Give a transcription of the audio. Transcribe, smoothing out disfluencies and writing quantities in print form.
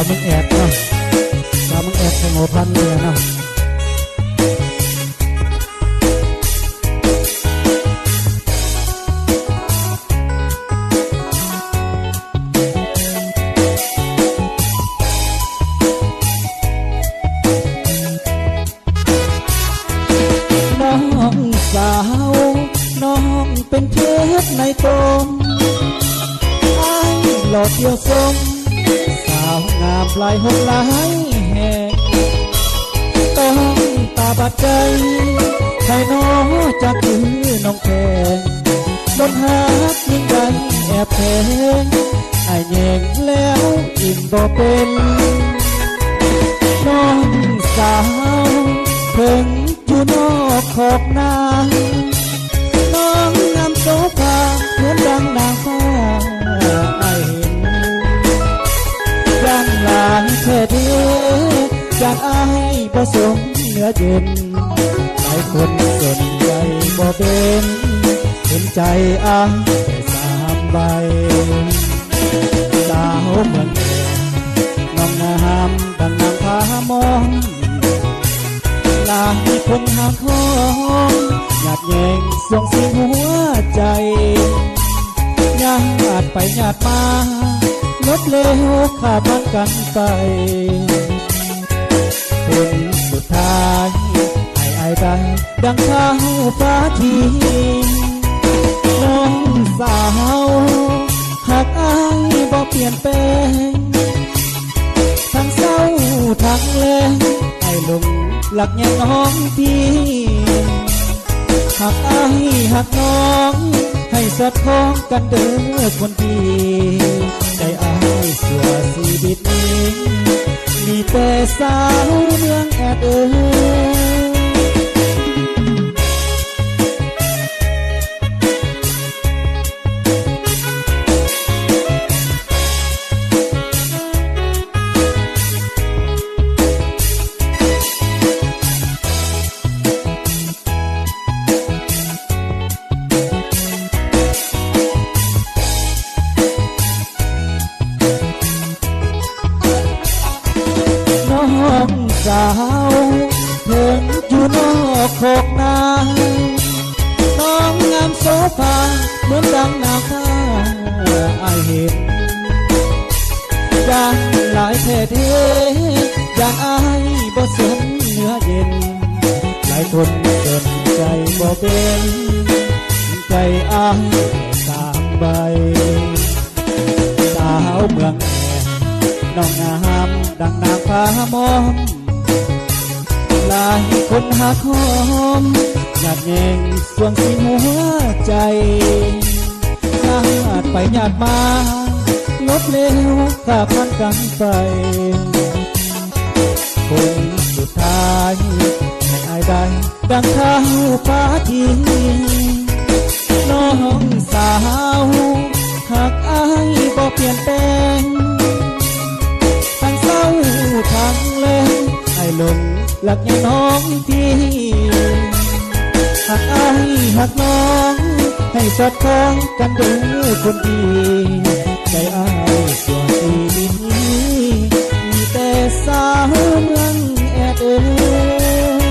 มึงแอดเนาะสาวมึงแอดแข่งหัวพันเลยเนาะน้องสาวน้องเป็นเพชรในตมไอ้หลอดเดียวสมสาวงามปลายหกหลายแห่งต้องตาบาดใจให้น้องจากคือน้องแพงบนหากยิ่งใหญ่แอบแพงไอ้แยงแล้วอิ่มบ่เป็นน้องสาวเพิ่งอยู่นอกขอบนาน้องงามโสภาเหมือนดังนางฟ้าไอ้เห็นยังหลานแค่เดียวจากไอ้ผสมเนื้อเย็นหลายคนสนใจบ่เป็นเห็นใจอ้ายแค่สามใบสาวเมืองแก่น้องงามดังนางพามองหลายคนหาของหยาดแยงสวงสีหัวใจญาติไปญาติมาลดเลวขาดบ้านกันไปคนสุดท้ายไอ้ได้ดังข้าวฟ้าทีน้องสาวหากไอ้บ่เปลี่ยนแปลงทั้งเศร้าทั้งแรงไอ้ลงหลักแย่น้องพี่หักอ้ายหักน้องให้สะท้องกันเด้อคนดีใจอ้ายสัวชีวิตนี้มีแต่สาวเมืองแอดเอ้ยสาวเพิ่งอยู่นอกขอกนาน้องงามโสภาเหมือนดังนางฟ้าไอเห็นอย่างหลายแท้เด้อย่างไอบ่สนเนื้อเย็นหลายคนสนใจบ่เป็นใจไอสามใบสาวเมืองแก่น้องงามดังนางฟ้ามองหลายคนหาคอมหยาดแยงสวงสีหัวใจญาติไปญาติมาลดเลวข้าพันกันไปคนสุดท้ายให้อายได้ดังข้าวฟ้าทีน้องสาวหากอายบ่เปลี่ยนแปลงทั้งเศร้าทั้งแรงไอ้ลงหลักยังน้องที่หักอ้ายหักน้องให้สอดคล้องกันเด้อคนดีใจอ้ายส่วนชีวิตนี้มีแต่สาวเมืองแอดเอ้ย